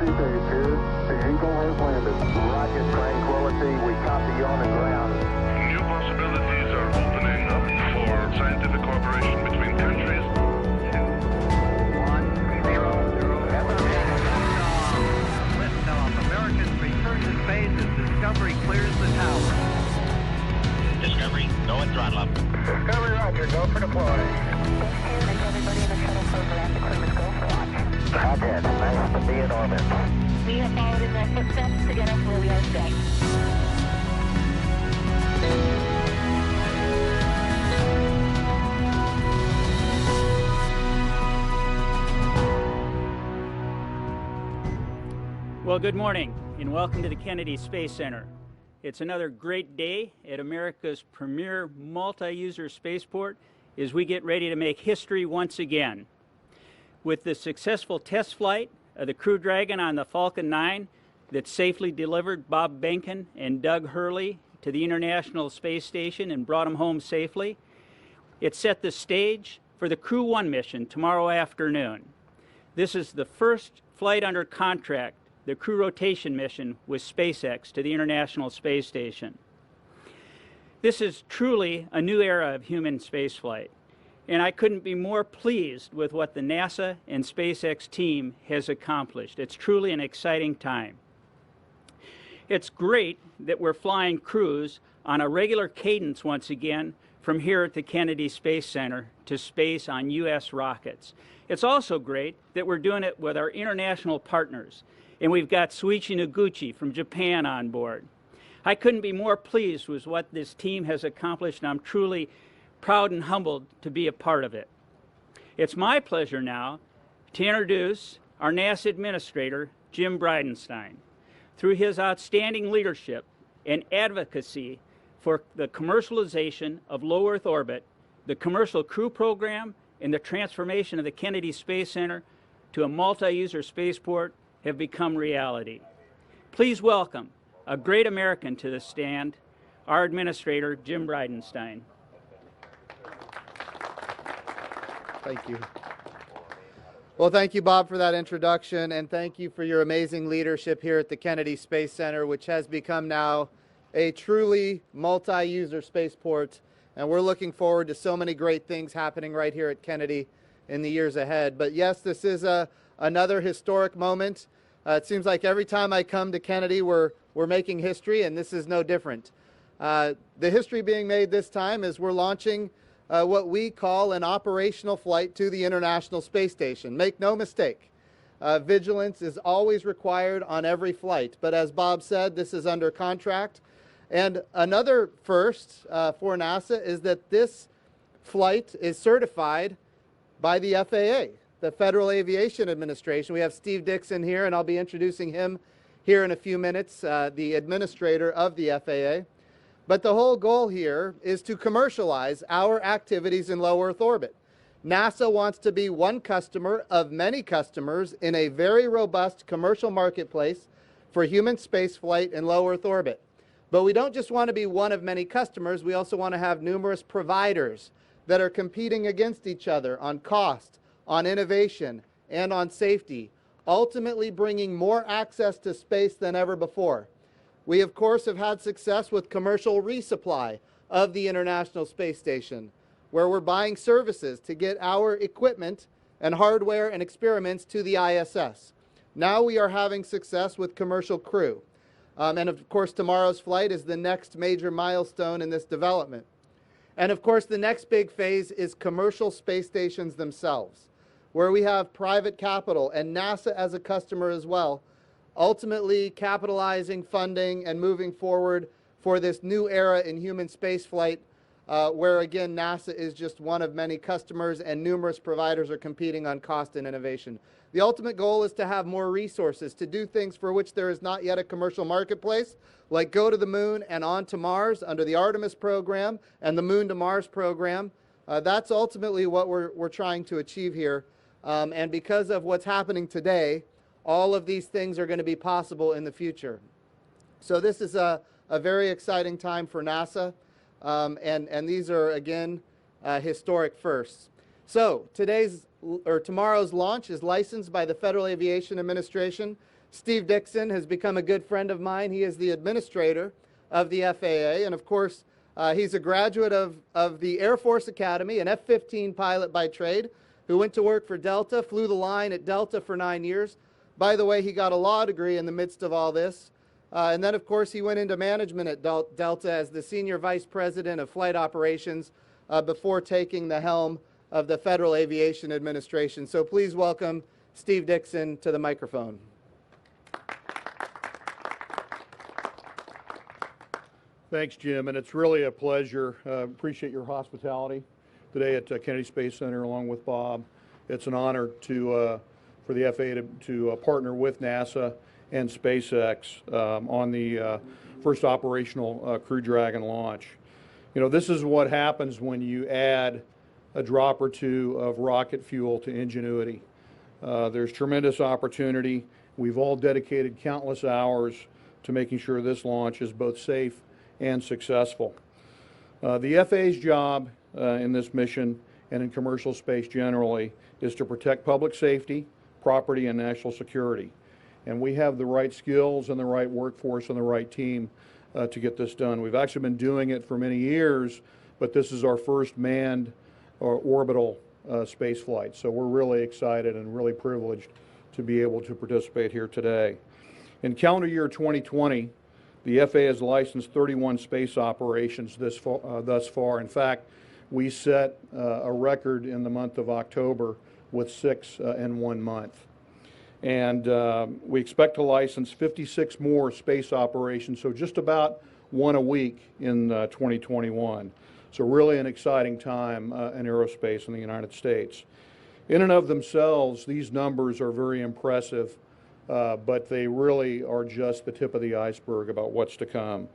Tranquility Base here. The Eagle has landed. Rocket Tranquility, we copy you on the ground. New possibilities are opening up for scientific cooperation between countries. 1-0-0. Liftoff. Americans return to space as Discovery clears the tower. Discovery, go and throttle up. Discovery, roger. Go for deploy. Everybody in the shuttle program, the crew is go for launch. Roger. Nice to be in orbit. We have followed in their footsteps to get us where we are today. Well, good morning and welcome to the Kennedy Space Center. It's another great day at America's premier multi-user spaceport as we get ready to make history once again. With the successful test flight of the Crew Dragon on the Falcon 9 that safely delivered Bob Behnken and Doug Hurley to the International Space Station and brought them home safely, it set the stage for the Crew 1 mission tomorrow afternoon. This is the first flight under contract, the crew rotation mission with SpaceX to the International Space Station. This is truly a new era of human spaceflight, and I couldn't be more pleased with what the NASA and SpaceX team has accomplished. It's truly an exciting time. It's great that we're flying crews on a regular cadence once again from here at the Kennedy Space Center to space on U.S. rockets. It's also great that we're doing it with our international partners, and we've got Soichi Noguchi from Japan on board. I couldn't be more pleased with what this team has accomplished, and I'm truly proud and humbled to be a part of it. It's my pleasure now to introduce our NASA Administrator, Jim Bridenstine. Through his outstanding leadership and advocacy for the commercialization of low Earth orbit, the commercial crew program, and the transformation of the Kennedy Space Center to a multi-user spaceport have become reality. Please welcome a great American to the stand, our Administrator, Jim Bridenstine. Thank you. Well, thank you, Bob, for that introduction, and thank you for your amazing leadership here at the Kennedy Space Center, which has become now a truly multi-user spaceport, and we're looking forward to so many great things happening right here at Kennedy in the years ahead. But yes, this is another historic moment. It seems like every time I come to Kennedy, we're making history, and this is no different. The history being made this time is we're launching what we call an operational flight to the International Space Station. Make no mistake, vigilance is always required on every flight. But as Bob said, this is under contract. And another first for NASA is that this flight is certified by the FAA, the Federal Aviation Administration. We have Steve Dixon here, and I'll be introducing him here in a few minutes, the administrator of the FAA. But the whole goal here is to commercialize our activities in low Earth orbit. NASA wants to be one customer of many customers in a very robust commercial marketplace for human spaceflight in low Earth orbit. But we don't just want to be one of many customers, we also want to have numerous providers that are competing against each other on cost, on innovation, and on safety, ultimately bringing more access to space than ever before. We, of course, have had success with commercial resupply of the International Space Station, where we're buying services to get our equipment and hardware and experiments to the ISS. Now we are having success with commercial crew. And of course, tomorrow's flight is the next major milestone in this development. And of course, the next big phase is commercial space stations themselves, where we have private capital and NASA as a customer as well, ultimately capitalizing, funding, and moving forward for this new era in human spaceflight, where again, NASA is just one of many customers and numerous providers are competing on cost and innovation. The ultimate goal is to have more resources to do things for which there is not yet a commercial marketplace, like go to the moon and on to Mars under the Artemis program and the Moon to Mars program. That's ultimately what we're trying to achieve here. And because of what's happening today, all of these things are going to be possible in the future. So this is a very exciting time for NASA, and these are, again, historic firsts. So tomorrow's launch is licensed by the Federal Aviation Administration Steve Dixon has become a good friend of mine. He is the administrator of the FAA, and of course, he's a graduate of the Air Force Academy, an F-15 pilot by trade, who went to work for Delta, flew the line at Delta for 9 years. By the way, he got a law degree in the midst of all this. And then, of course, he went into management at Delta as the Senior Vice President of Flight Operations before taking the helm of the Federal Aviation Administration. So please welcome Steve Dixon to the microphone. Thanks, Jim, and it's really a pleasure. Appreciate your hospitality today at Kennedy Space Center along with Bob. It's an honor to for the FAA to partner with NASA and SpaceX on the first operational Crew Dragon launch. You know, this is what happens when you add a drop or two of rocket fuel to ingenuity. There's tremendous opportunity. We've all dedicated countless hours to making sure this launch is both safe and successful. The FAA's job in this mission and in commercial space generally is to protect public safety, property, and national security. And we have the right skills and the right workforce and the right team to get this done. We've actually been doing it for many years, but this is our first manned or orbital space flight. So we're really excited and really privileged to be able to participate here today. In calendar year 2020, the FAA has licensed 31 space operations thus far. In fact, we set a record in the month of October with 6 in 1 month. And we expect to license 56 more space operations, so just about one a week in 2021. So really an exciting time in aerospace in the United States. In and of themselves, these numbers are very impressive. But they really are just the tip of the iceberg about what's to come.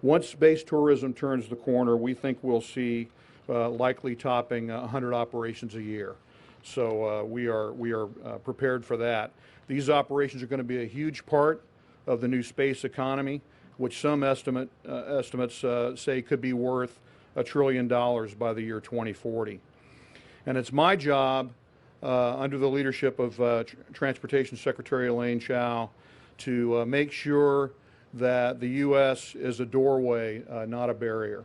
Once space tourism turns the corner, we think we'll see likely topping 100 operations a year. So we are prepared for that. These operations are going to be a huge part of the new space economy, which some estimates say could be worth $1 trillion by the year 2040. And it's my job, under the leadership of Transportation Secretary Elaine Chao, to make sure that the U.S. is a doorway, not a barrier,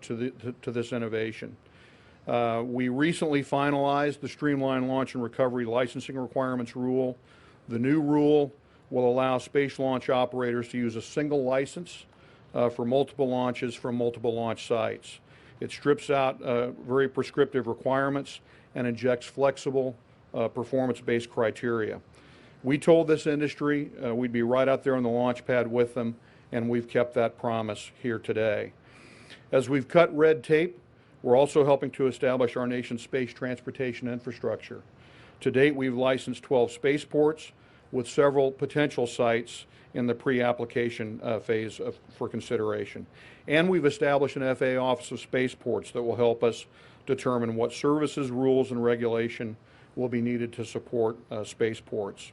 to this innovation. We recently finalized the Streamlined Launch and Recovery Licensing Requirements Rule. The new rule will allow space launch operators to use a single license for multiple launches from multiple launch sites. It strips out very prescriptive requirements and injects flexible performance-based criteria. We told this industry we'd be right out there on the launch pad with them, and we've kept that promise here today. As we've cut red tape, we're also helping to establish our nation's space transportation infrastructure. To date, we've licensed 12 spaceports with several potential sites in the pre-application phase for consideration. And we've established an FAA Office of Spaceports that will help us determine what services, rules, and regulation will be needed to support spaceports.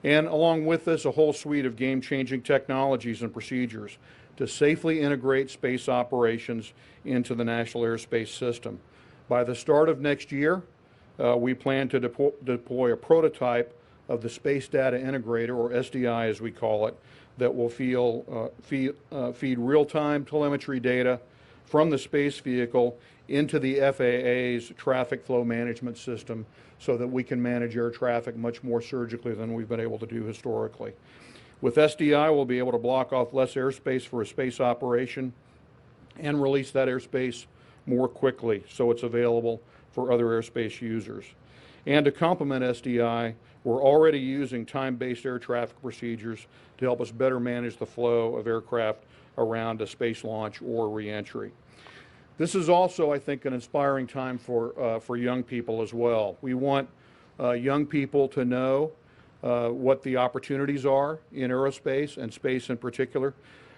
And along with this, a whole suite of game-changing technologies and procedures to safely integrate space operations into the National Airspace System. By the start of next year, we plan to deploy a prototype of the Space Data Integrator, or SDI as we call it, that will feed real-time telemetry data from the space vehicle into the FAA's traffic flow management system so that we can manage air traffic much more surgically than we've been able to do historically. With SDI, we'll be able to block off less airspace for a space operation and release that airspace more quickly so it's available for other airspace users. And to complement SDI, we're already using time-based air traffic procedures to help us better manage the flow of aircraft around a space launch or re-entry. This is also, I think, an inspiring time for young people as well. We want young people to know what the opportunities are in aerospace and space in particular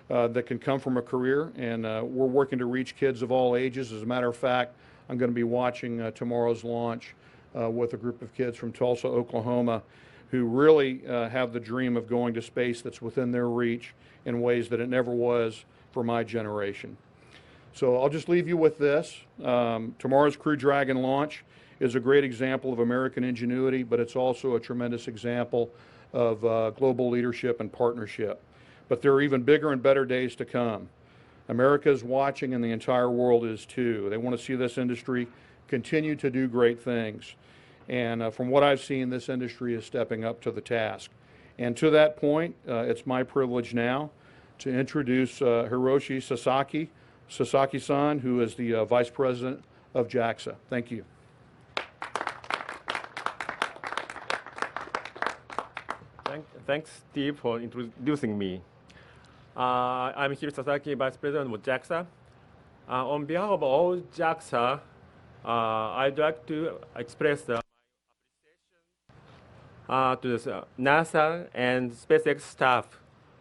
that can come from a career, and we're working to reach kids of all ages. As a matter of fact, I'm going to be watching tomorrow's launch with a group of kids from Tulsa, Oklahoma, who really have the dream of going to space that's within their reach in ways that it never was for my generation. So I'll just leave you with this. Tomorrow's Crew Dragon launch is a great example of American ingenuity, but it's also a tremendous example of global leadership and partnership. But there are even bigger and better days to come. America is watching, and the entire world is too. They want to see this industry continue to do great things. And from what I've seen, this industry is stepping up to the task. And to that point, it's my privilege now to introduce Hiroshi Sasaki-san, who is the Vice President of JAXA. Thank you. Thanks, Steve, for introducing me. I'm Hiroshi Sasaki, Vice President of JAXA. On behalf of all JAXA, I'd like to express my appreciation to the NASA and SpaceX staff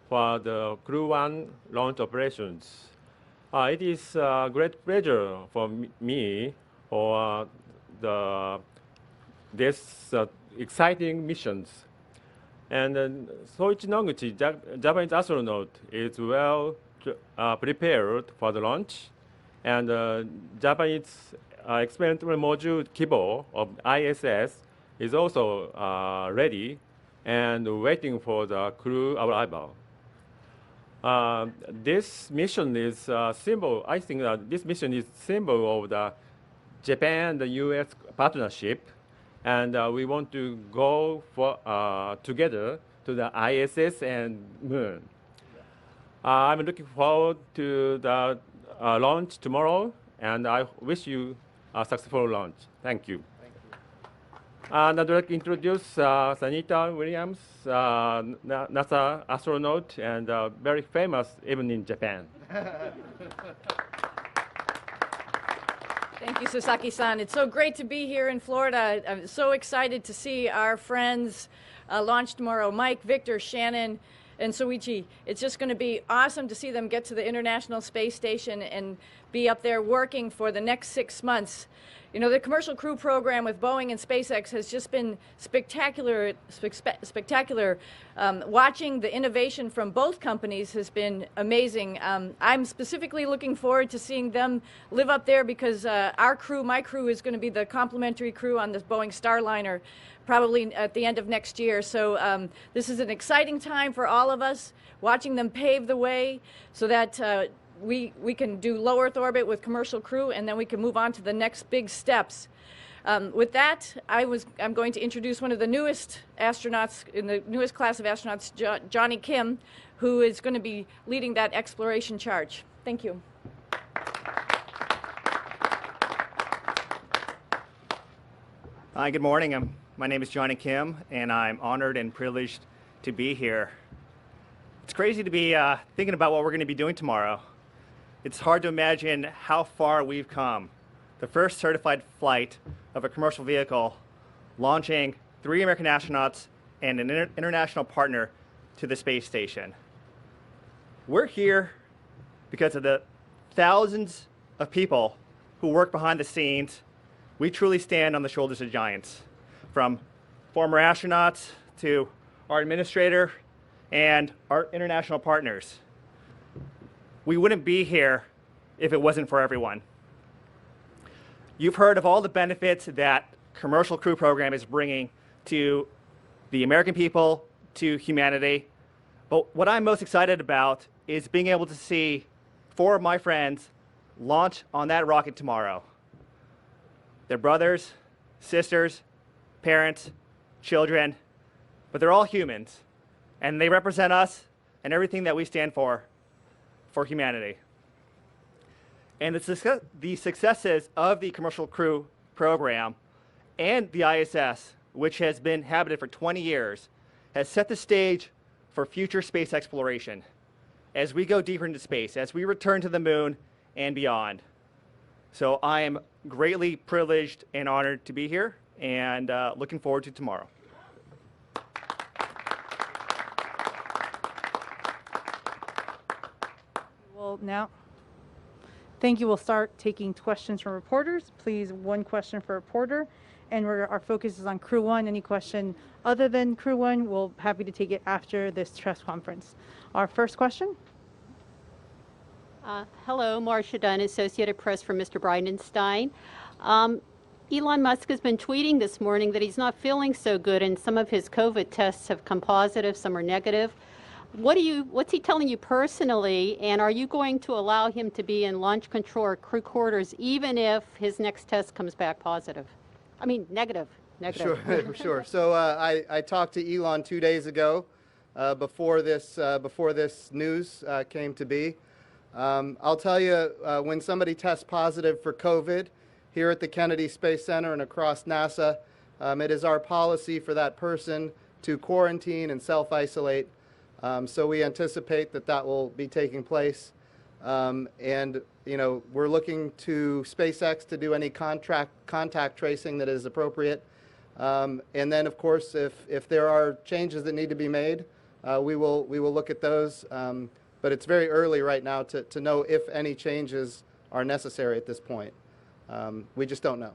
for the Crew 1 launch operations. It is a great pleasure for me for this exciting missions. And Soichi Noguchi, Japanese astronaut, is well prepared for the launch. And Japanese experimental module Kibo of ISS is also ready and waiting for the crew arrival. This mission is a symbol. I think that this mission is symbol of the Japan, the U.S. partnership. And we want to go together to the ISS and Moon. I'm looking forward to the launch tomorrow, and I wish you a successful launch. Thank you. And I'd like to introduce Sanita Williams, NASA astronaut, and very famous even in Japan. Thank you, Sasaki-san. It's so great to be here in Florida. I'm so excited to see our friends launch tomorrow. Mike, Victor, Shannon, and Soichi. It's just going to be awesome to see them get to the International Space Station and be up there working for the next 6 months. You know, the Commercial Crew Program with Boeing and SpaceX has just been spectacular. Watching the innovation from both companies has been amazing. I'm specifically looking forward to seeing them live up there because our crew, my crew, is going to be the complimentary crew on this Boeing Starliner probably at the end of next year. So this is an exciting time for all of us, watching them pave the way so that we can do low Earth orbit with Commercial Crew, and then we can move on to the next big steps. With that, I'm going to introduce one of the newest astronauts in the newest class of astronauts, Johnny Kim, who is going to be leading that exploration charge. Thank you. Hi, good morning. My name is Johnny Kim, and I'm honored and privileged to be here. It's crazy to be thinking about what we're going to be doing tomorrow. It's hard to imagine how far we've come. The first certified flight of a commercial vehicle launching 3 American astronauts and an international partner to the space station. We're here because of the thousands of people who work behind the scenes. We truly stand on the shoulders of giants, from former astronauts to our administrator and our international partners. We wouldn't be here if it wasn't for everyone. You've heard of all the benefits that Commercial Crew Program is bringing to the American people, to humanity. But what I'm most excited about is being able to see 4 of my friends launch on that rocket tomorrow. They're brothers, sisters, parents, children, but they're all humans, and they represent us and everything that we stand for humanity. And the successes of the Commercial Crew Program and the ISS, which has been habited for 20 years, has set the stage for future space exploration as we go deeper into space, as we return to the moon and beyond. So I am greatly privileged and honored to be here, and looking forward to tomorrow. Now, thank you. We'll start taking questions from reporters. Please, 1 question per reporter. And our focus is on Crew 1. Any question other than Crew 1, we'll be happy to take it after this press conference. Our first question. Hello, Marcia Dunn, Associated Press for Mr. Bridenstine. Elon Musk has been tweeting this morning that he's not feeling so good, and some of his COVID tests have come positive, some are negative. What's he telling you personally, and are you going to allow him to be in launch control or crew quarters even if his next test comes back positive? I mean, negative. Sure, sure. So I talked to Elon 2 days ago before this news came to be. I'll tell you, when somebody tests positive for COVID here at the Kennedy Space Center and across NASA, it is our policy for that person to quarantine and self-isolate. So we anticipate that will be taking place. And, you know, we're looking to SpaceX to do any contact tracing that is appropriate. And then, of course, if there are changes that need to be made, we will look at those. But it's very early right now to know if any changes are necessary at this point. We just don't know.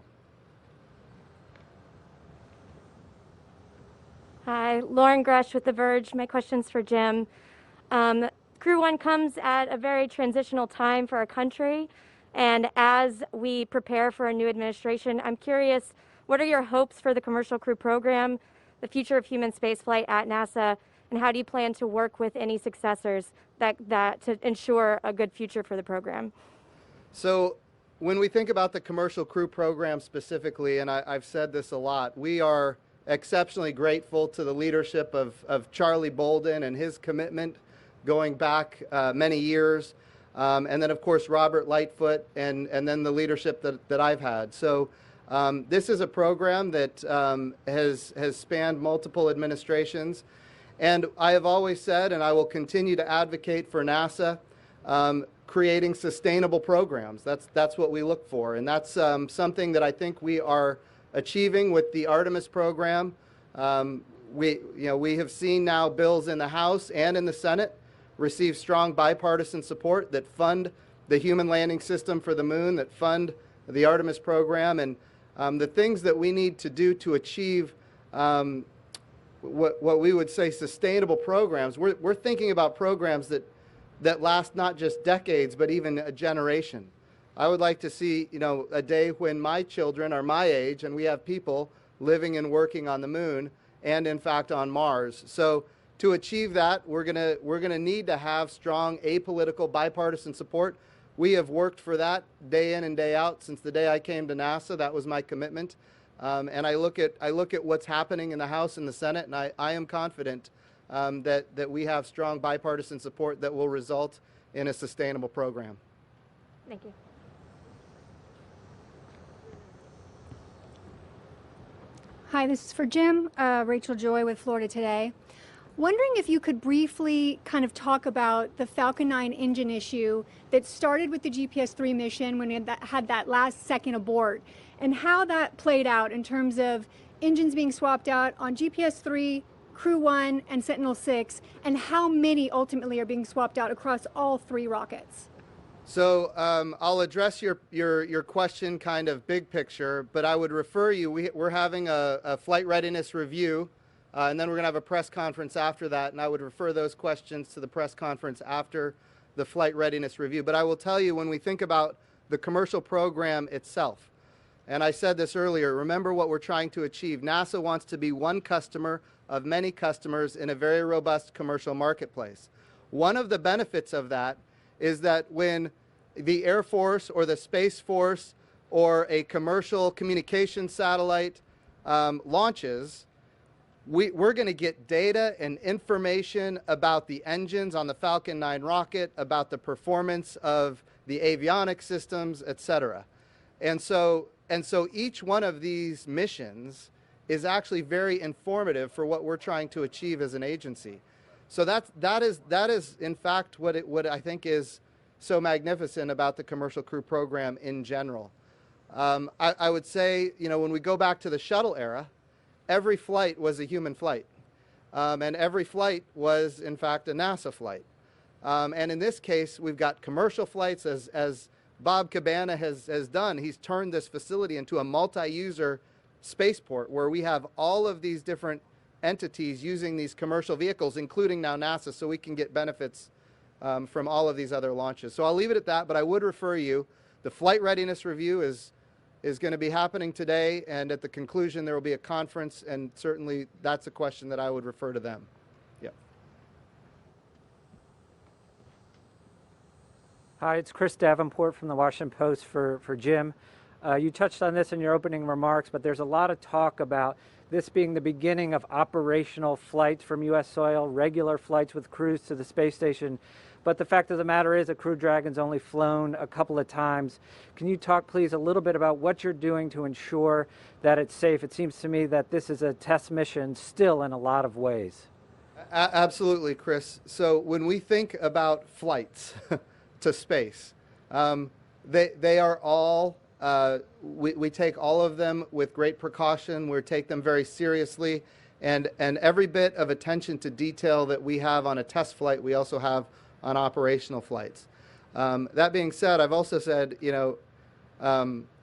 Hi, Lauren Gresh with The Verge. My question's for Jim. Crew 1 comes at a very transitional time for our country, and as we prepare for a new administration, I'm curious, what are your hopes for the Commercial Crew Program, the future of human spaceflight at NASA, and how do you plan to work with any successors that to ensure a good future for the program? So when we think about the Commercial Crew Program specifically, and I've said this a lot, we are exceptionally grateful to the leadership of Charlie Bolden and his commitment going back many years, and then of course Robert Lightfoot and then the leadership that I've had. So this is a program that has spanned multiple administrations, and I have always said, and I will continue to advocate for NASA creating sustainable programs. That's what we look for, and that's something that I think we are achieving with the Artemis program. We have seen now bills in the House and in the Senate receive strong bipartisan support that fund the human landing system for the moon, that fund the Artemis program, and the things that we need to do to achieve what we would say sustainable programs. We're thinking about programs that last not just decades, but even a generation. I would like to see, you know, a day when my children are my age and we have people living and working on the moon and in fact on Mars. So to achieve that, we're gonna need to have strong apolitical bipartisan support. We have worked for that day in and day out since the day I came to NASA. That was my commitment. And I look at what's happening in the House and the Senate, and I am confident that we have strong bipartisan support that will result in a sustainable program. Thank you. Hi, this is for Jim. Rachel Joy with Florida Today. Wondering if you could briefly kind of talk about the Falcon 9 engine issue that started with the GPS-3 mission when it had that last second abort, and how that played out in terms of engines being swapped out on GPS-3, Crew 1, and Sentinel-6, and how many ultimately are being swapped out across all 3 rockets. So I'll address your question kind of big picture, but I would refer you, we're having a flight readiness review, and then we're going to have a press conference after that, and I would refer those questions to the press conference after the flight readiness review. But I will tell you, when we think about the commercial program itself, and I said this earlier, remember what we're trying to achieve. NASA wants to be one customer of many customers in a very robust commercial marketplace. One of the benefits of that is that when the Air Force or the Space Force or a commercial communication satellite launches, we're going to get data and information about the engines on the Falcon 9 rocket, about the performance of the avionics systems, etc. And so each one of these missions is actually very informative for what we're trying to achieve as an agency. So that is in fact what I think is so magnificent about the Commercial Crew Program in general. I would say, you know, when we go back to the shuttle era, every flight was a human flight, and every flight was in fact a NASA flight. And in this case, we've got commercial flights, as Bob Cabana has done. He's turned this facility into a multi-user spaceport where we have all of these different entities using these commercial vehicles, including now NASA, so we can get benefits from all of these other launches. So I'll leave it at that, but I would refer you, the flight readiness review is is going to be happening today, and at the conclusion there will be a conference, and certainly that's a question that I would refer to them. Yeah. Hi, it's Chris Davenport from the Washington Post for Jim. You touched on this in your opening remarks, but there's a lot of talk about this being the beginning of operational flights from U.S. soil, regular flights with crews to the space station. But the fact of the matter is that Crew Dragon's only flown a couple of times. Can you talk, please, a little bit about what you're doing to ensure that it's safe? It seems to me that this is a test mission still in a lot of ways. Absolutely, Chris. So when we think about flights to space, they are all, we take all of them with great precaution. We take them very seriously. And every bit of attention to detail that we have on a test flight, we also have on operational flights. That being said, I've also said,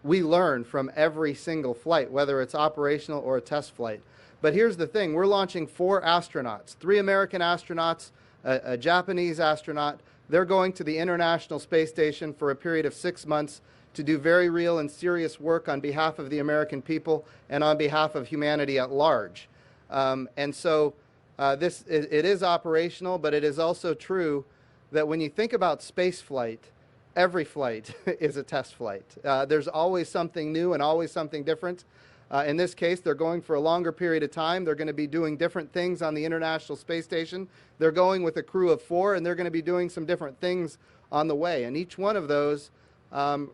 we learn from every single flight, whether it's operational or a test flight. But here's the thing, we're launching 4 astronauts, 3 American astronauts, a Japanese astronaut. They're going to the International Space Station for a period of 6 months to do very real and serious work on behalf of the American people and on behalf of humanity at large. And so it is operational, but it is also true that when you think about space flight, every flight is a test flight. There's always something new and always something different. In this case, they're going for a longer period of time. They're going to be doing different things on the International Space Station. They're going with a crew of 4, and they're going to be doing some different things on the way. And each one of those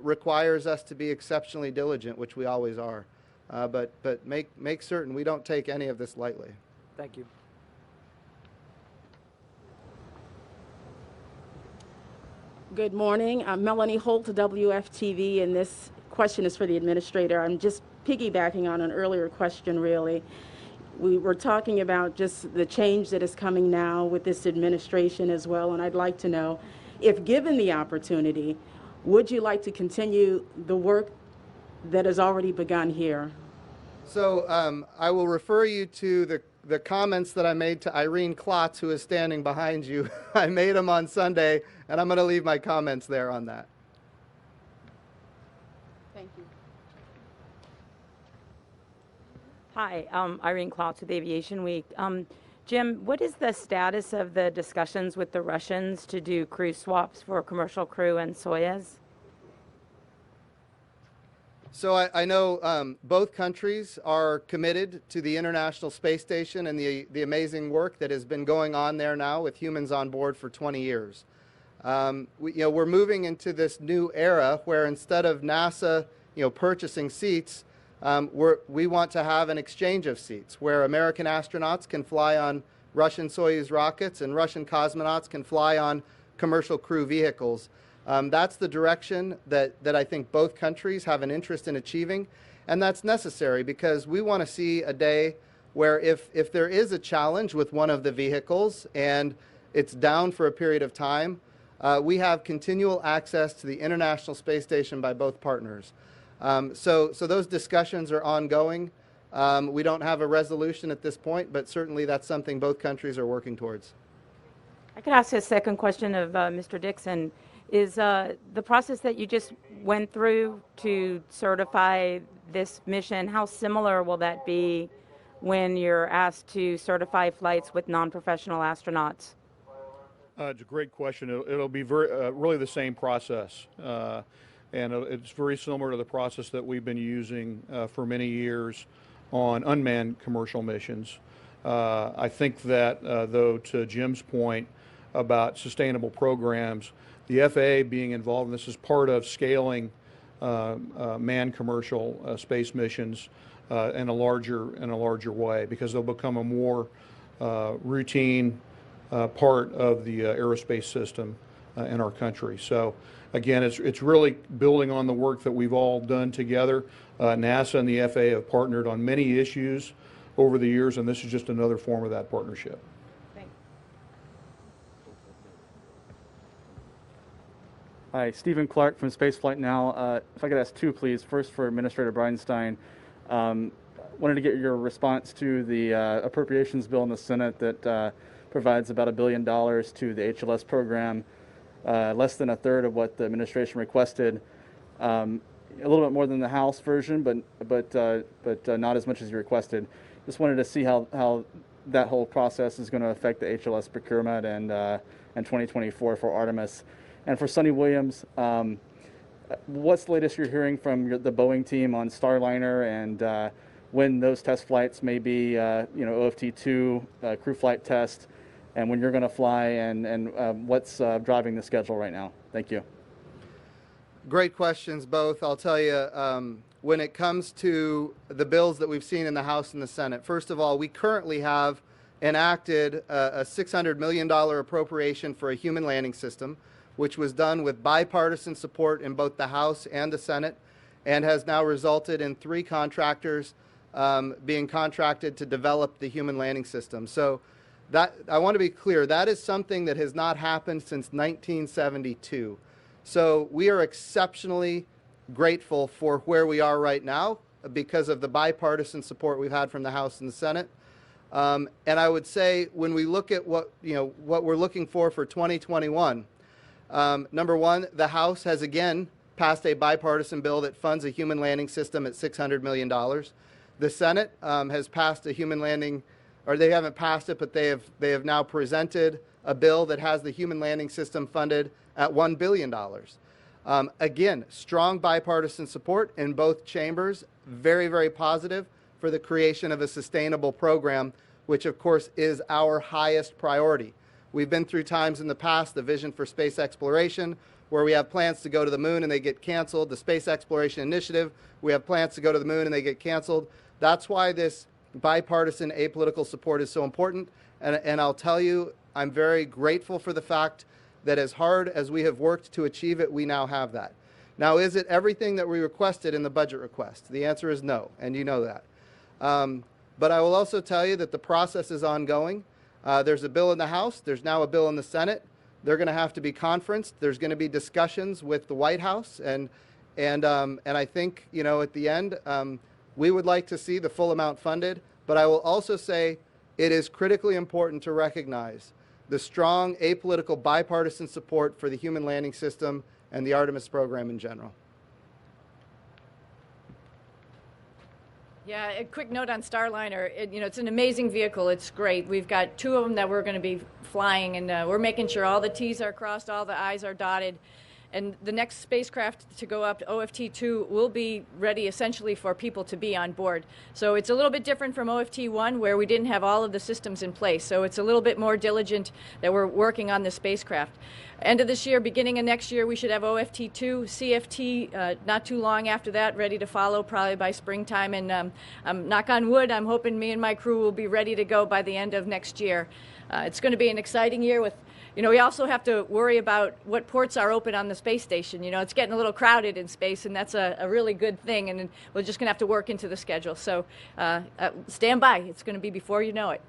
requires us to be exceptionally diligent, which we always are. But make certain we don't take any of this lightly. Thank you. Good morning. I'm Melanie Holt, WFTV, and this question is for the administrator. I'm just piggybacking on an earlier question, really. We were talking about just the change that is coming now with this administration as well, and I'd like to know, if given the opportunity, would you like to continue the work that has already begun here? So I will refer you to the comments that I made to Irene Klotz, who is standing behind you. I made them on Sunday, and I'm going to leave my comments there on that. Thank you. Hi, Irene Klotz with Aviation Week. Jim, what is the status of the discussions with the Russians to do crew swaps for commercial crew and Soyuz? So I know both countries are committed to the International Space Station and the amazing work that has been going on there now with humans on board for 20 years. We're moving into this new era where instead of NASA purchasing seats, we want to have an exchange of seats where American astronauts can fly on Russian Soyuz rockets and Russian cosmonauts can fly on commercial crew vehicles. That's the direction that I think both countries have an interest in achieving, and that's necessary because we want to see a day where if there is a challenge with one of the vehicles and it's down for a period of time, we have continual access to the International Space Station by both partners. So those discussions are ongoing. We don't have a resolution at this point, but certainly that's something both countries are working towards. I could ask a second question of Mr. Dixon. Is the process that you just went through to certify this mission, how similar will that be when you're asked to certify flights with non-professional astronauts? It's a great question. It'll be really the same process. And it's very similar to the process that we've been using for many years on unmanned commercial missions. I think that, though, to Jim's point about sustainable programs, the FAA being involved in this is part of scaling manned commercial space missions in a larger way, because they'll become a more routine part of the aerospace system in our country. So again, it's really building on the work that we've all done together. NASA and the FAA have partnered on many issues over the years, and this is just another form of that partnership. Hi, Stephen Clark from Spaceflight Now. If I could ask two, please. First, for Administrator Bridenstine, wanted to get your response to the appropriations bill in the Senate that provides about $1 billion to the HLS program, less than a third of what the administration requested. a little bit more than the House version, but not as much as you requested. Just wanted to see how that whole process is going to affect the HLS procurement and 2024 for Artemis. And for Sonny Williams, what's the latest you're hearing from the Boeing team on Starliner and when those test flights may be, OFT-2 crew flight test, and when you're going to fly, and what's driving the schedule right now? Thank you. Great questions, both. I'll tell you, when it comes to the bills that we've seen in the House and the Senate, first of all, we currently have enacted a $600 million appropriation for a human landing system, which was done with bipartisan support in both the House and the Senate, and has now resulted in 3 contractors being contracted to develop the human landing system. So that, I want to be clear, that is something that has not happened since 1972. So we are exceptionally grateful for where we are right now because of the bipartisan support we've had from the House and the Senate. And I would say when we look at what we're looking for 2021, number one, the House has again passed a bipartisan bill that funds a human landing system at $600 million. The Senate has passed a human landing, or they haven't passed it, but they have now presented a bill that has the human landing system funded at $1 billion. Again, strong bipartisan support in both chambers, very, very positive for the creation of a sustainable program, which of course is our highest priority. We've been through times in the past, the Vision for Space Exploration, where we have plans to go to the moon and they get canceled. The Space Exploration Initiative, we have plans to go to the moon and they get canceled. That's why this bipartisan apolitical support is so important. And I'll tell you, I'm very grateful for the fact that as hard as we have worked to achieve it, we now have that. Now, is it everything that we requested in the budget request? The answer is no, and you know that. But I will also tell you that the process is ongoing. There's a bill in the House. There's now a bill in the Senate. They're going to have to be conferenced. There's going to be discussions with the White House. And I think, at the end, we would like to see the full amount funded. But I will also say it is critically important to recognize the strong apolitical bipartisan support for the human landing system and the Artemis program in general. Yeah, a quick note on Starliner. It's an amazing vehicle. It's great. We've got 2 of them that we're going to be flying, and we're making sure all the T's are crossed, all the I's are dotted. And the next spacecraft to go up, OFT-2, will be ready essentially for people to be on board. So it's a little bit different from OFT-1, where we didn't have all of the systems in place. So it's a little bit more diligent that we're working on the spacecraft. End of this year, beginning of next year, we should have OFT-2, CFT not too long after that, ready to follow probably by springtime. And knock on wood, I'm hoping me and my crew will be ready to go by the end of next year. It's going to be an exciting year with, we also have to worry about what ports are open on the space station. It's getting a little crowded in space, and that's a really good thing, and we're just going to have to work into the schedule. So stand by. It's going to be before you know it.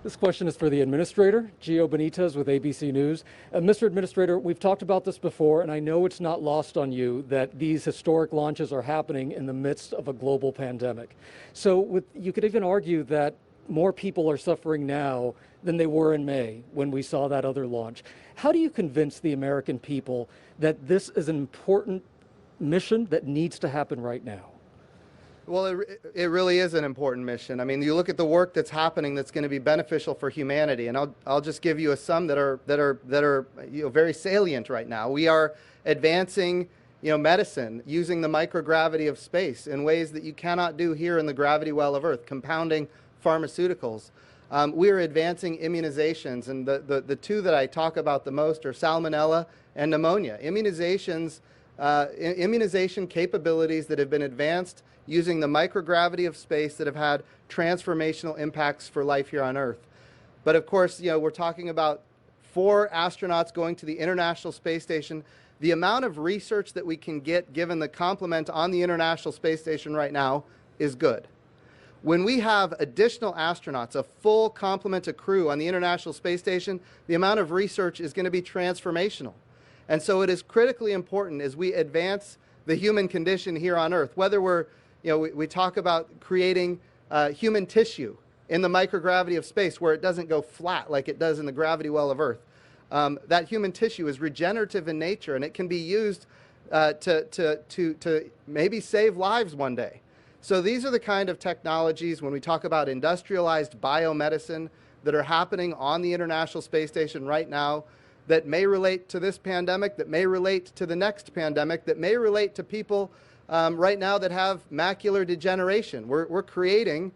This question is for the Administrator, Gio Benitez with ABC News. Mr. Administrator, we've talked about this before, and I know it's not lost on you that these historic launches are happening in the midst of a global pandemic. So you could even argue that more people are suffering now than they were in May when we saw that other launch. How do you convince the American people that this is an important mission that needs to happen right now? Well, it really is an important mission. I mean, you look at the work that's happening that's going to be beneficial for humanity, and I'll just give you some that are very salient right now. We are advancing medicine using the microgravity of space in ways that you cannot do here in the gravity well of Earth, compounding pharmaceuticals. We are advancing immunizations, and the 2 that I talk about the most are salmonella and pneumonia. Immunization capabilities that have been advanced using the microgravity of space that have had transformational impacts for life here on Earth. But of course, we're talking about 4 astronauts going to the International Space Station. The amount of research that we can get given the complement on the International Space Station right now is good. When we have additional astronauts, a full complement of crew on the International Space Station, the amount of research is going to be transformational. And so it is critically important as we advance the human condition here on Earth, whether we talk about creating human tissue in the microgravity of space where it doesn't go flat like it does in the gravity well of Earth. That human tissue is regenerative in nature, and it can be used to maybe save lives one day. So these are the kind of technologies, when we talk about industrialized biomedicine, that are happening on the International Space Station right now, that may relate to this pandemic, that may relate to the next pandemic, that may relate to people right now that have macular degeneration. We're creating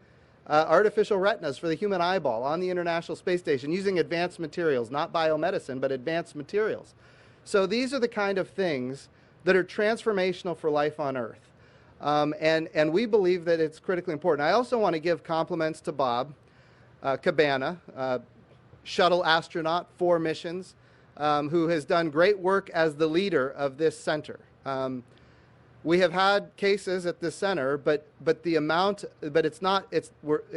artificial retinas for the human eyeball on the International Space Station using advanced materials, not biomedicine, but advanced materials. So these are the kind of things that are transformational for life on Earth. And we believe that it's critically important. I also want to give compliments to Bob Cabana, shuttle astronaut, 4 missions, who has done great work as the leader of this center. We have had cases at this center, but the amount, but it's not,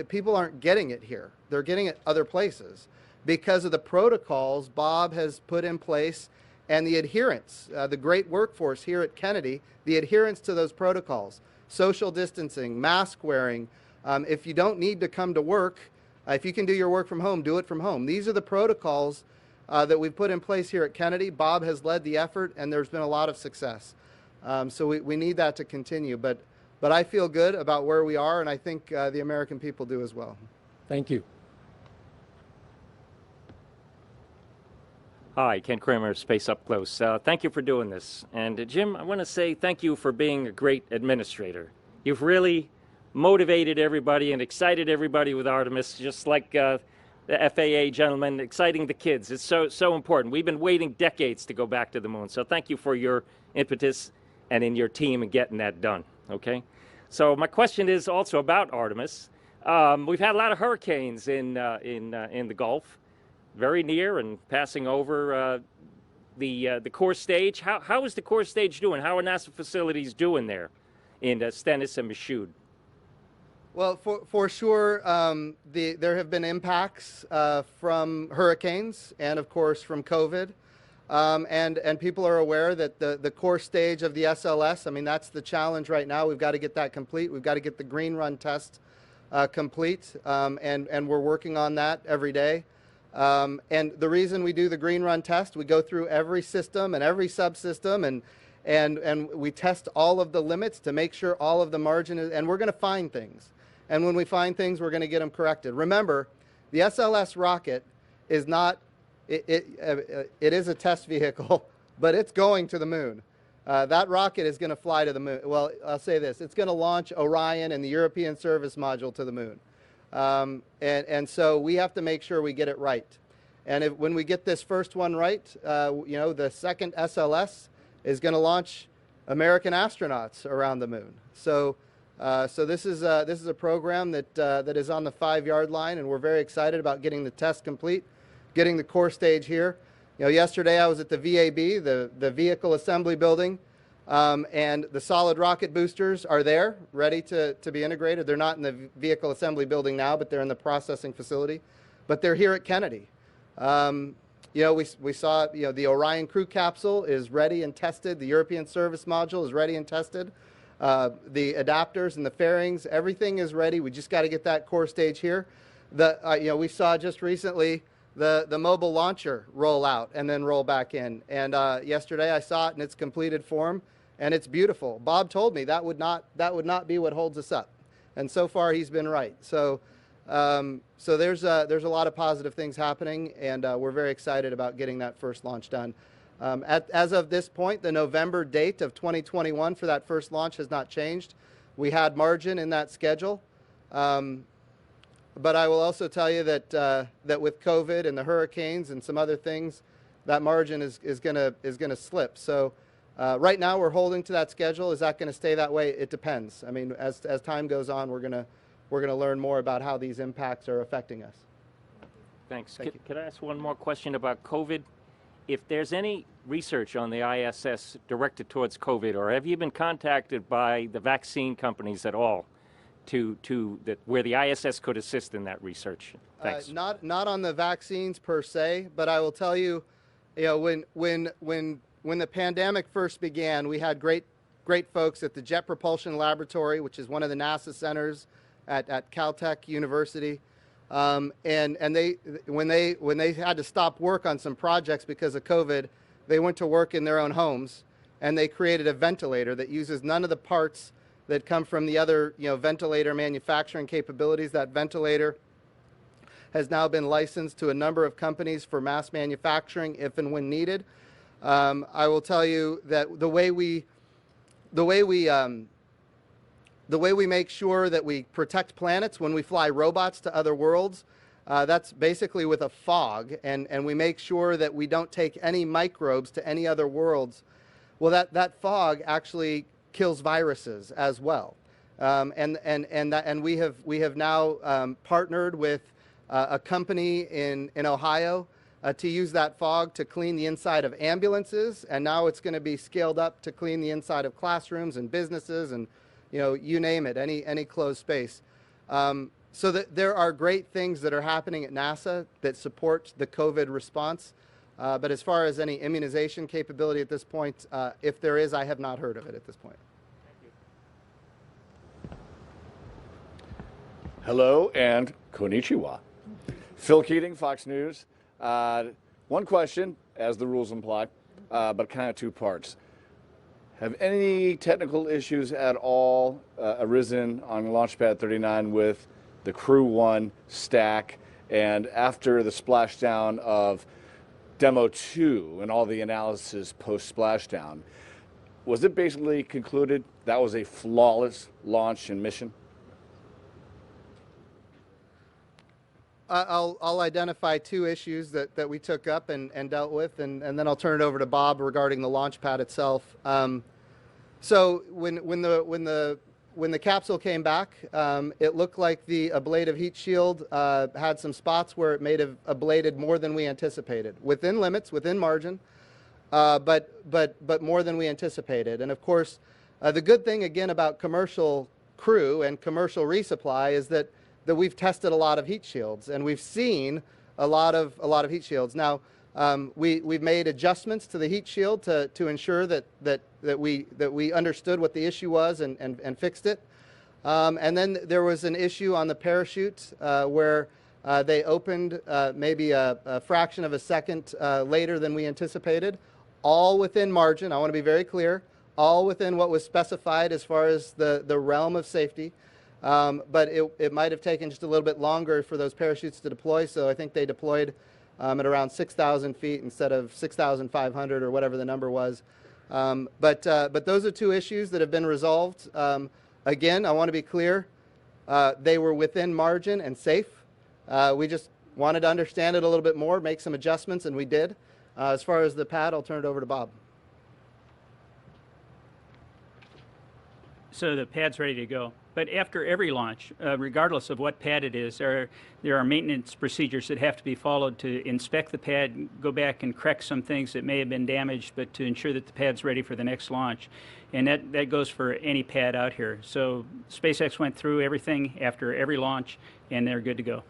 people aren't getting it here. They're getting it other places because of the protocols Bob has put in place and the adherence, the great workforce here at Kennedy, the adherence to those protocols, social distancing, mask wearing. If you don't need to come to work, if you can do your work from home, do it from home. These are the protocols that we've put in place here at Kennedy. Bob has led the effort, and there's been a lot of success. So we need that to continue. But I feel good about where we are, and I think the American people do as well. Thank you. Hi, Ken Kramer, Space Up Close. Thank you for doing this. And Jim, I want to say thank you for being a great administrator. You've really motivated everybody and excited everybody with Artemis, just like the FAA gentleman exciting the kids. It's so important. We've been waiting decades to go back to the moon. So thank you for your impetus and in your team in getting that done. Okay. So my question is also about Artemis. We've had a lot of hurricanes in the Gulf, very near and passing over the core stage. How is the core stage doing? How are NASA facilities doing there in Stennis and Michoud? Well, for sure, there have been impacts from hurricanes and, of course, from COVID. And people are aware that the core stage of the SLS, I mean, that's the challenge right now. We've got to get that complete. We've got to get the green run test complete, and we're working on that every day. And the reason we do the green run test, we go through every system and every subsystem, and we test all of the limits to make sure all of the margin is, and we're going to find things. And when we find things, we're going to get them corrected. Remember, the SLS rocket is not, it is a test vehicle, but it's going to the moon. That rocket is going to fly to the moon. Well, I'll say this, it's going to launch Orion and the European Service Module to the moon. And so we have to make sure we get it right. And when we get this first one right, you know, the second SLS is going to launch American astronauts around the moon. So this is a program that is on the 5-yard line, and we're very excited about getting the test complete, getting the core stage here. You know, yesterday I was at the VAB, the Vehicle Assembly Building, and the solid rocket boosters are there, ready to be integrated. They're not in the Vehicle Assembly Building now, but they're in the processing facility. But they're here at Kennedy. You know, we saw, you know, the Orion crew capsule is ready and tested. The European Service Module is ready and tested. The adapters and the fairings, everything is ready. We just got to get that core stage here. You know, we saw just recently the mobile launcher roll out and then roll back in. And yesterday I saw it in its completed form, and it's beautiful. Bob told me that would not be what holds us up, and so far he's been right. So there's a lot of positive things happening, and we're very excited about getting that first launch done. As of this point, the November date of 2021 for that first launch has not changed. We had margin in that schedule. But I will also tell you that that with COVID and the hurricanes and some other things, that margin is gonna slip. So right now we're holding to that schedule. Is that going to stay that way? It depends. I mean, as time goes on, we're gonna learn more about how these impacts are affecting us. Thanks. Could I ask one more question about COVID? If there's any research on the ISS directed towards COVID, or have you been contacted by the vaccine companies at all where the ISS could assist in that research? Thanks. Not on the vaccines per se, but I will tell you, you know, when the pandemic first began, we had great folks at the Jet Propulsion Laboratory, which is one of the NASA centers at Caltech University. And when they had to stop work on some projects because of COVID, they went to work in their own homes, and they created a ventilator that uses none of the parts that come from the other ventilator manufacturing capabilities. That ventilator has now been licensed to a number of companies for mass manufacturing if and when needed. I will tell you that the way we make sure that we protect planets when we fly robots to other worlds, that's basically with a fog, and we make sure that we don't take any microbes to any other worlds. Well, that fog actually kills viruses as well, and we have now partnered with a company in Ohio to use that fog to clean the inside of ambulances, and now it's going to be scaled up to clean the inside of classrooms and businesses and you name it, any closed space. So that there are great things that are happening at NASA that support the COVID response. But as far as any immunization capability at this point, if there is, I have not heard of it at this point. Hello and konnichiwa. Phil Keating, Fox News. One question, as the rules imply, but kind of two parts. Have any technical issues at all arisen on Launchpad 39 with the Crew 1 stack, and after the splashdown of Demo 2 and all the analysis post-splashdown, was it basically concluded that was a flawless launch and mission? I'll identify two issues that we took up and dealt with, and then I'll turn it over to Bob regarding the launch pad itself. So when the capsule came back, it looked like the ablative heat shield had some spots where it may have ablated more than we anticipated, within limits, within margin, but more than we anticipated. And of course, the good thing again about commercial crew and commercial resupply is that we've tested a lot of heat shields, and we've seen a lot of heat shields. Now, we've made adjustments to the heat shield to ensure that we understood what the issue was and fixed it. And then there was an issue on the parachute where they opened maybe a fraction of a second later than we anticipated, all within margin. I want to be very clear, all within what was specified as far as the realm of safety. But it might have taken just a little bit longer for those parachutes to deploy, so I think they deployed at around 6,000 feet instead of 6,500 or whatever the number was. But those are two issues that have been resolved. Again, I want to be clear, they were within margin and safe. We just wanted to understand it a little bit more, make some adjustments, and we did. As far as the pad, I'll turn it over to Bob. So the pad's ready to go. But after every launch, regardless of what pad it is, there are maintenance procedures that have to be followed to inspect the pad, go back and correct some things that may have been damaged, but to ensure that the pad's ready for the next launch. And that goes for any pad out here. So SpaceX went through everything after every launch, and they're good to go.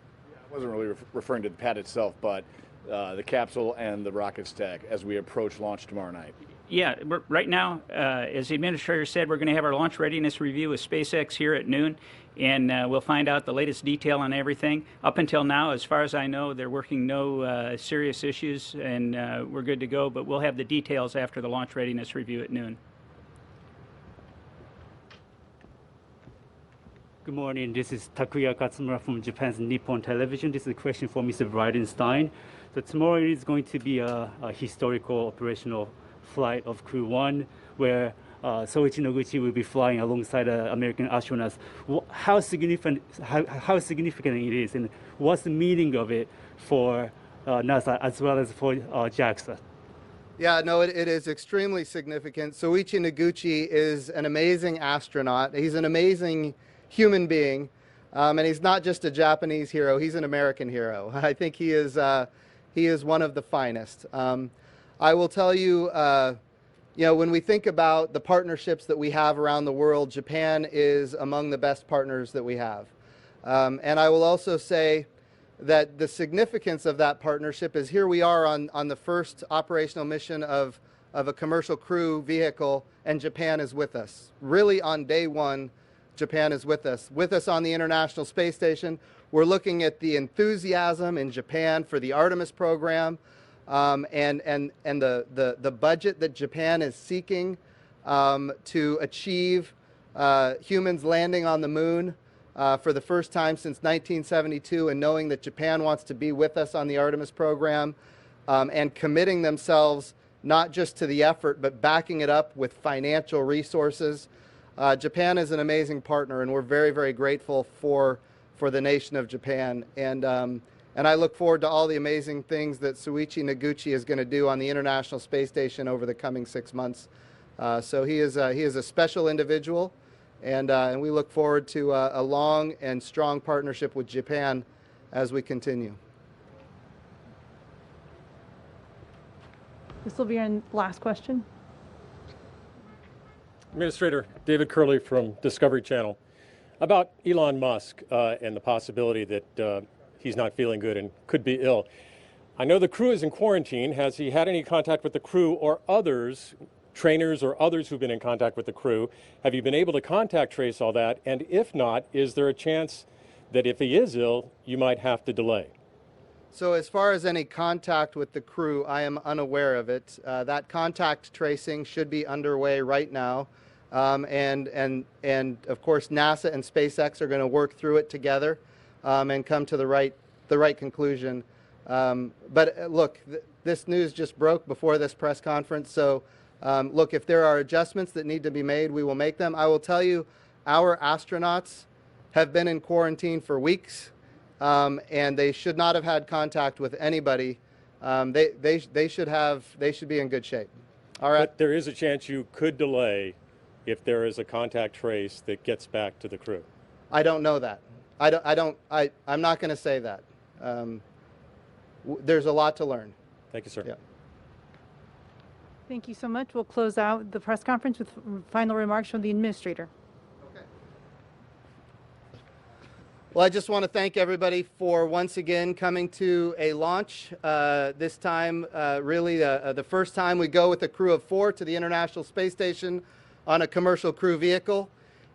I wasn't really referring to the pad itself, but the capsule and the rocket stack as we approach launch tomorrow night. Yeah, right now, as the administrator said, we're going to have our launch readiness review with SpaceX here at noon, and we'll find out the latest detail on everything. Up until now, as far as I know, they're working no serious issues, and we're good to go, but we'll have the details after the launch readiness review at noon. Good morning, this is Takuya Katsumura from Japan's Nippon Television. This is a question for Mr. Bridenstine. So tomorrow is going to be a historical operational flight of Crew 1, where Soichi Noguchi will be flying alongside American astronauts. How significant it is, and what's the meaning of it for NASA as well as for JAXA? Yeah, no, it is extremely significant. Soichi Noguchi is an amazing astronaut. He's an amazing human being, and he's not just a Japanese hero, he's an American hero. I think he is one of the finest. I will tell you, when we think about the partnerships that we have around the world, Japan is among the best partners that we have. And I will also say that the significance of that partnership is here we are on the first operational mission of a commercial crew vehicle, and Japan is with us. Really on day one, Japan is with us on the International Space Station. We're looking at the enthusiasm in Japan for the Artemis program, and the budget that Japan is seeking to achieve humans landing on the moon for the first time since 1972, and knowing that Japan wants to be with us on the Artemis program, and committing themselves not just to the effort, but backing it up with financial resources. Japan is an amazing partner, and we're very, very grateful for the nation of Japan. And I look forward to all the amazing things that Soichi Noguchi is going to do on the International Space Station over the coming 6 months. So he is a special individual, and we look forward to a long and strong partnership with Japan as we continue. This will be our last question. Administrator David Curley from Discovery Channel. About Elon Musk and the possibility that he's not feeling good and could be ill. I know the crew is in quarantine. Has he had any contact with the crew or others, trainers or others who've been in contact with the crew? Have you been able to contact trace all that? And if not, is there a chance that if he is ill, you might have to delay? So as far as any contact with the crew, I am unaware of it. That contact tracing should be underway right now. And of course, NASA and SpaceX are going to work through it together and come to the right conclusion. But look, this news just broke before this press conference. So look, if there are adjustments that need to be made, we will make them. I will tell you, our astronauts have been in quarantine for weeks. And they should not have had contact with anybody. They should be in good shape. All right. But there is a chance you could delay if there is a contact trace that gets back to the crew. I don't know that. I'm not going to say that. There's a lot to learn. Thank you, sir. Yeah. Thank you so much. We'll close out the press conference with final remarks from the administrator. Well, I just want to thank everybody for once again coming to a launch. This time, really the first time we go with a crew of 4 to the International Space Station on a commercial crew vehicle.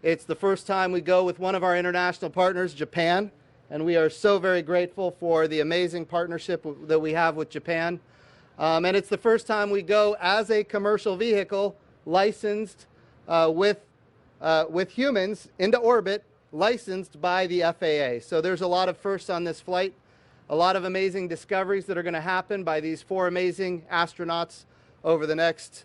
It's the first time we go with one of our international partners, Japan, and we are so very grateful for the amazing partnership that we have with Japan. And it's the first time we go as a commercial vehicle licensed with humans into orbit, licensed by the FAA. So there's a lot of firsts on this flight, a lot of amazing discoveries that are going to happen by these 4 amazing astronauts over the next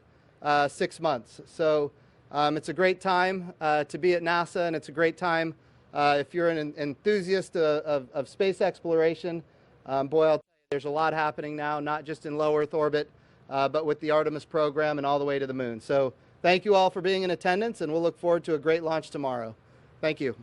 6 months. So it's a great time to be at NASA, and it's a great time if you're an enthusiast of space exploration. Boy, I'll tell you, there's a lot happening now, not just in low Earth orbit, but with the Artemis program and all the way to the moon. So thank you all for being in attendance, and we'll look forward to a great launch tomorrow. Thank you.